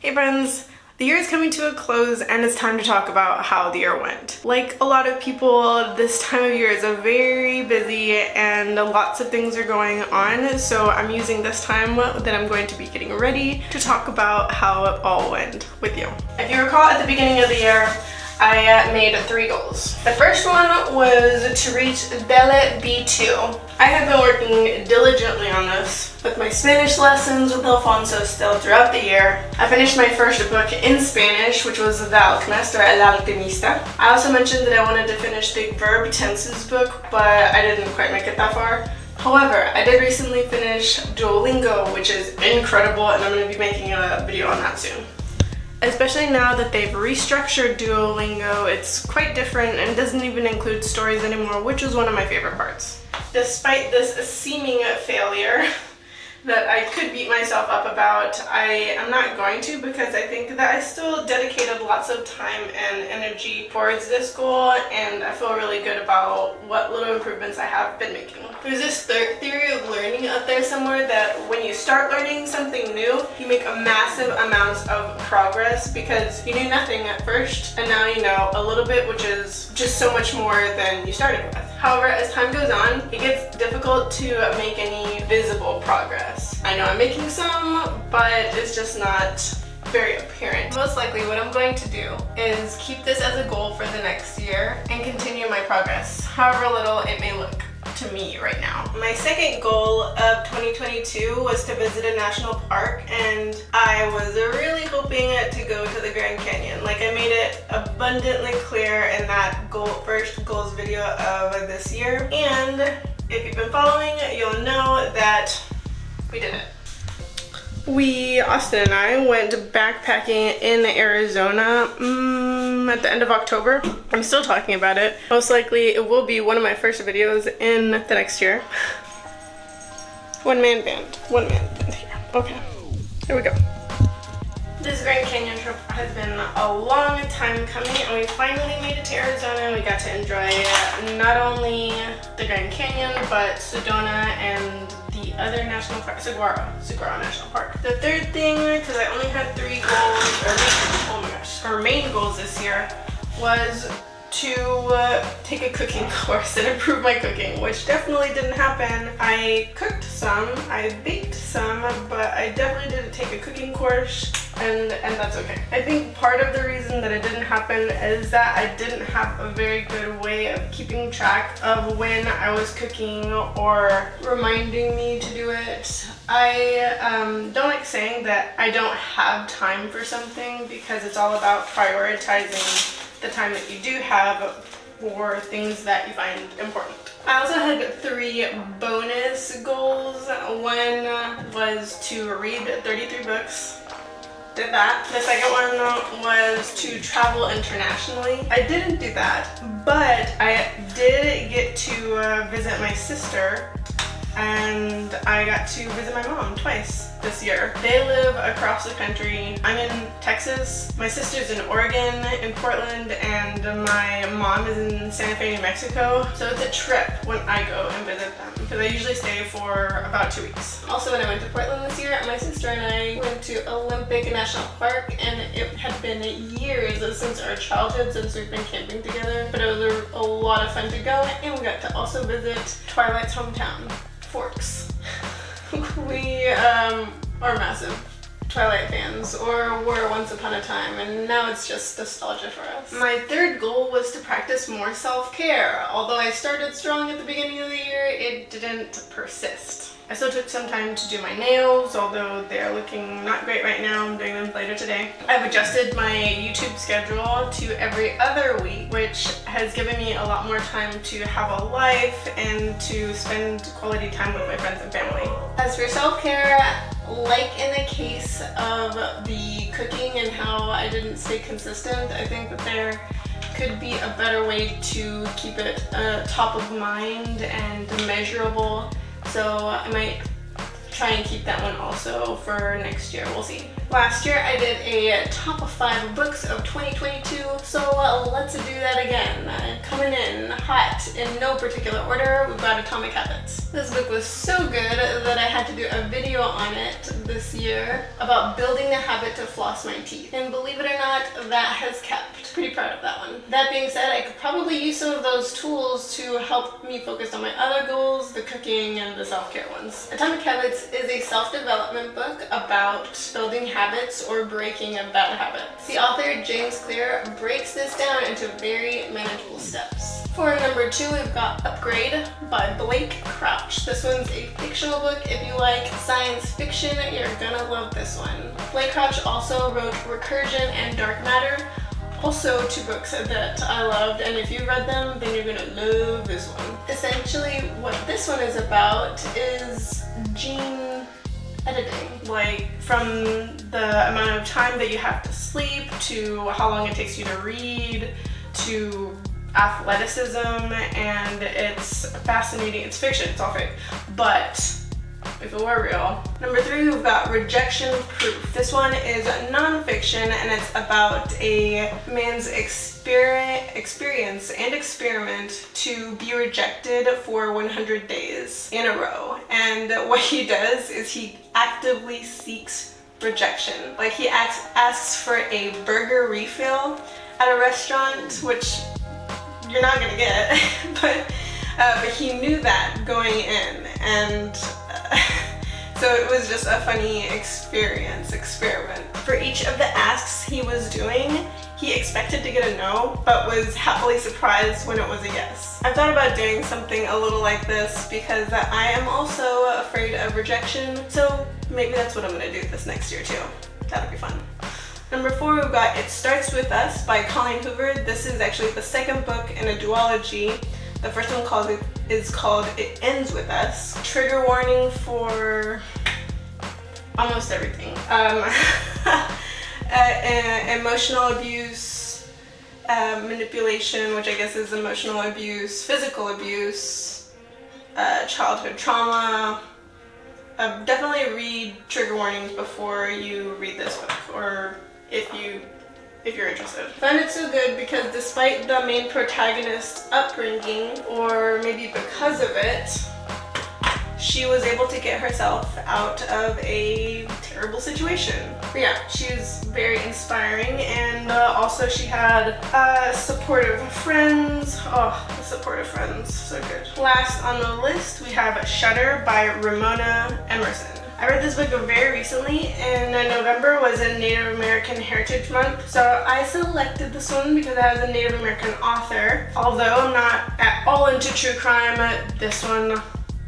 Hey friends, the year is coming to a close and it's time to talk about how the year went. Like a lot of people, this time of year is a very busy and lots of things are going on, so I'm using this time that I'm going to be getting ready to talk about how it all went with you. If you recall, at the beginning of the year, I made 3 goals. The first one was to reach Belle B2. I have been working diligently on this with my Spanish lessons with Alfonso still throughout the year. I finished my first book in Spanish, which was The Alchemist, or El Alquimista. I also mentioned that I wanted to finish the verb tenses book, but I didn't quite make it that far. However, I did recently finish Duolingo, which is incredible, and I'm going to be making a video on that soon. Especially now that they've restructured Duolingo, it's quite different and doesn't even include stories anymore, which is one of my favorite parts. Despite this seeming failure that I could beat myself up about, I am not going to, because I think that I still dedicated lots of time and energy towards this goal, and I feel really good about what little improvements I have been making. There's this theory of learning out there somewhere that when you start learning something new, you make a massive amount of progress because you knew nothing at first and now you know a little bit, which is just so much more than you started with. However, as time goes on, it gets difficult to make any visible progress. I know I'm making some, but it's just not very apparent. Most likely what I'm going to do is keep this as a goal for the next year and continue my progress, however little it may look to me right now. My second goal of 2022 was to visit a national park, and I was really hoping to go to the Grand Canyon. Like, I made it abundantly clear in that first goals video of this year, and if you've been following, you'll know that we did it. Austin and I went backpacking in Arizona at the end of October. I'm still talking about it. Most likely it will be one of my first videos in the next year. One man band here. Okay, here we go. This Grand Canyon trip has been a long time coming, and we finally made it to Arizona. We got to enjoy not only the Grand Canyon, but Sedona and the other national park, Saguaro National Park. The third thing, because I only had 3 goals, or main goals this year, was to take a cooking course and improve my cooking, which definitely didn't happen. I cooked some, I baked some, but I definitely didn't take a cooking course, and that's okay. I think part of the reason that it didn't happen is that I didn't have a very good way of keeping track of when I was cooking or reminding me to do it. I don't like saying that I don't have time for something, because it's all about prioritizing the time that you do have for things that you find important. I also had 3 bonus goals. One was to read 33 books. Did that. The second one was to travel internationally. I didn't do that, but I did get to visit my sister, and I got to visit my mom twice this year. They live across the country. I'm in Texas, my sister's in Oregon, in Portland, and my mom is in Santa Fe, New Mexico. So it's a trip when I go and visit them, because I usually stay for about 2 weeks. Also, when I went to Portland this year, my sister and I went to Olympic National Park, and it had been years since our childhood since we've been camping together, but it was a lot of fun to go, and we got to also visit Twilight's hometown, Forks. We are massive Twilight fans, or were once upon a time, and now it's just nostalgia for us. My third goal was to practice more self-care. Although I started strong at the beginning of the year, it didn't persist. I still took some time to do my nails, although they're looking not great right now. I'm doing them later today. I've adjusted my YouTube schedule to every other week, which has given me a lot more time to have a life and to spend quality time with my friends and family. As for self-care, like in the case of the cooking and how I didn't stay consistent, I think that there could be a better way to keep it top of mind and measurable. So I might try and keep that one also for next year. We'll see. Last year I did a top 5 books of 2022, so let's do that again. Coming in hot in no particular order, we've got Atomic Habits. This book was so good that I had to do a video on it this year about building the habit to floss my teeth. And believe it or not, that has kept. Pretty proud of that one. That being said, I could probably use some of those tools to help me focus on my other goals, the cooking and the self-care ones. Atomic Habits is a self-development book about building habits or breaking a bad habit. The author, James Clear, breaks this down into very manageable steps. For number 2, we've got Upgrade by Blake Crouch. This one's a fictional book. If you like science fiction, you're gonna love this one. Blake Crouch also wrote Recursion and Dark Matter, also 2 books that I loved, and if you read them, then you're gonna love this one. Essentially, what this one is about is gene editing, like from the amount of time that you have to sleep to how long it takes you to read to athleticism, and it's fascinating. It's fiction, it's all fake, but if it were real. Number 3, we've got Rejection Proof. This one is non-fiction, and it's about a man's experience and experiment to be rejected for 100 days in a row. And what he does is he actively seeks rejection. Like he asks for a burger refill at a restaurant, which you're not gonna get, but he knew that going in, and so it was just a funny experiment. For each of the asks he was doing, he expected to get a no, but was happily surprised when it was a yes. I thought about doing something a little like this because I am also afraid of rejection, so maybe that's what I'm gonna do this next year too. That'll be fun. Number 4, we've got It Starts With Us by Colleen Hoover. This is actually the second book in a duology. The first one is called It Ends With Us. Trigger warning for almost everything. Emotional abuse, manipulation, which I guess is emotional abuse, physical abuse, childhood trauma. Definitely read trigger warnings before you read this book, or if you're interested. I found it so good because despite the main protagonist's upbringing, or maybe because of it, she was able to get herself out of a terrible situation. But yeah, she's very inspiring, and also she had supportive friends. Oh, the supportive friends, so good. Last on the list, we have Shudder by Ramona Emerson. I read this book very recently, and November was a Native American Heritage Month, so I selected this one because it has a Native American author. Although I'm not at all into true crime, this one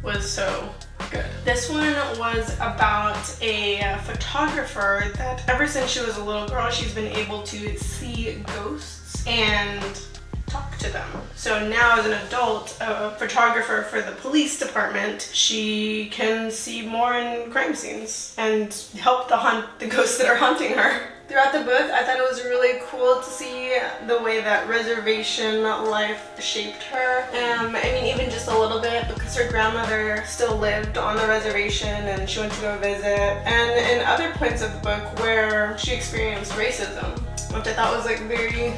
was so good. This one was about a photographer that ever since she was a little girl, she's been able to see ghosts and talk to them. So now as an adult, a photographer for the police department, she can see more in crime scenes and help the ghosts that are haunting her. Throughout the book, I thought it was really cool to see the way that reservation life shaped her. I mean, even just a little bit, because her grandmother still lived on the reservation and she went to go visit. And in other points of the book where she experienced racism, which I thought was like very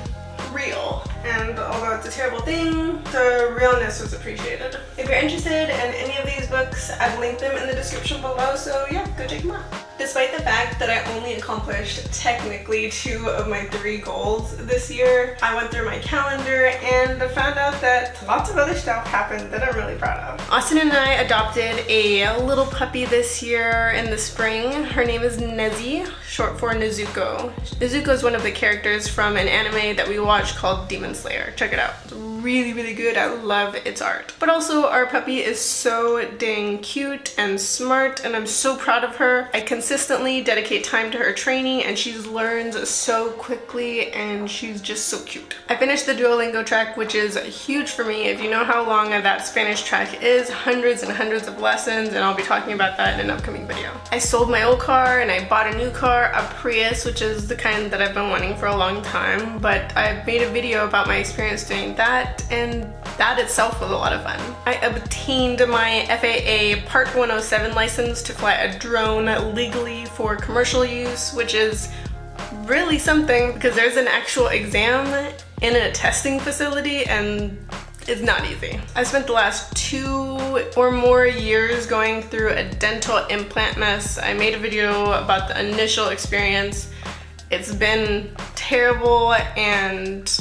real. And although it's a terrible thing, the realness was appreciated. If you're interested in any of these books, I've linked them in the description below, so yeah, go check them out. Despite the fact that I only accomplished technically 2 of my 3 goals this year, I went through my calendar and found out that lots of other stuff happened that I'm really proud of. Austin and I adopted a little puppy this year in the spring. Her name is Nezzy, short for Nezuko. Nezuko is one of the characters from an anime that we watched called Demon Slayer. Check it out. It's really, really good. I love its art. But also, our puppy is so dang cute and smart, and I'm so proud of her. I consistently dedicate time to her training, and she learns so quickly, and she's just so cute. I finished the Duolingo track, which is huge for me. If you know how long that Spanish track is, hundreds and hundreds of lessons, and I'll be talking about that in an upcoming video. I sold my old car, and I bought a new car, a Prius, which is the kind that I've been wanting for a long time, but I made a video about my experience doing that, and that itself was a lot of fun. I obtained my FAA Part 107 license to fly a drone legally for commercial use, which is really something because there's an actual exam in a testing facility and it's not easy. I spent the last 2 or more years going through a dental implant mess. I made a video about the initial experience. It's been terrible and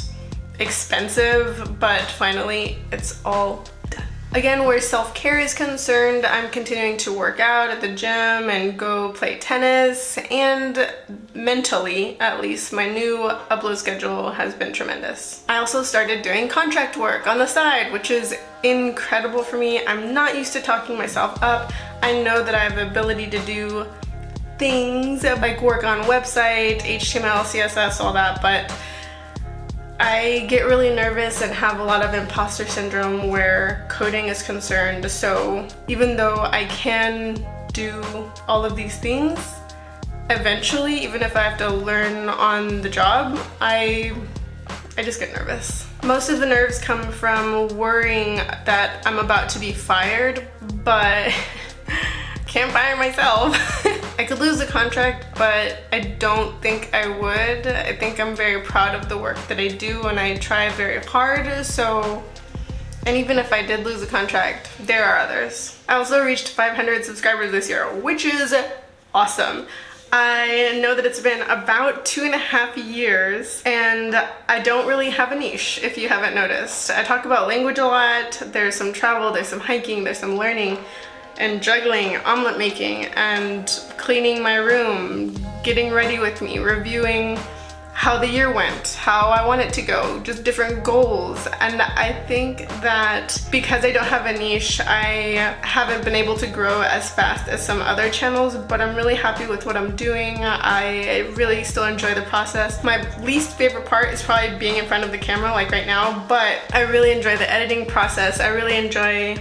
expensive, but finally it's all done. Again, where self-care is concerned, I'm continuing to work out at the gym and go play tennis, and mentally, at least, my new upload schedule has been tremendous. I also started doing contract work on the side, which is incredible for me. I'm not used to talking myself up. I know that I have the ability to do things like work on website, HTML, CSS, all that, but I get really nervous and have a lot of imposter syndrome where coding is concerned. So even though I can do all of these things, eventually, even if I have to learn on the job, I just get nervous. Most of the nerves come from worrying that I'm about to be fired, but can't fire myself. I could lose the contract, but I don't think I would. I think I'm very proud of the work that I do and I try very hard, so, and even if I did lose the contract, there are others. I also reached 500 subscribers this year, which is awesome. I know that it's been about 2.5 years and I don't really have a niche, if you haven't noticed. I talk about language a lot, there's some travel, there's some hiking, there's some learning, and juggling, omelet making, and cleaning my room, getting ready with me, reviewing how the year went, how I want it to go, just different goals. And I think that because I don't have a niche, I haven't been able to grow as fast as some other channels, but I'm really happy with what I'm doing. I really still enjoy the process. My least favorite part is probably being in front of the camera, like right now, but I really enjoy the editing process. I really enjoy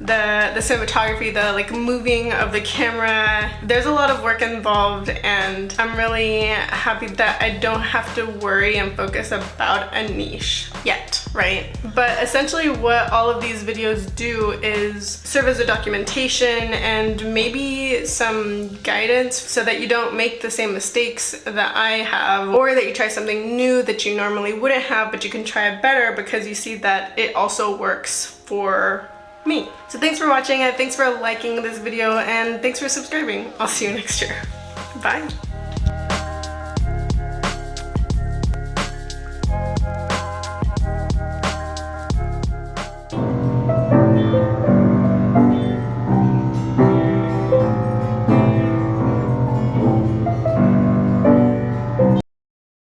the cinematography, the like moving of the camera. There's a lot of work involved and I'm really happy that I don't have to worry and focus about a niche yet, right? But essentially what all of these videos do is serve as a documentation and maybe some guidance so that you don't make the same mistakes that I have, or that you try something new that you normally wouldn't have, but you can try it better because you see that it also works for me. So thanks for watching, and thanks for liking this video, and thanks for subscribing. I'll see you next year. Bye.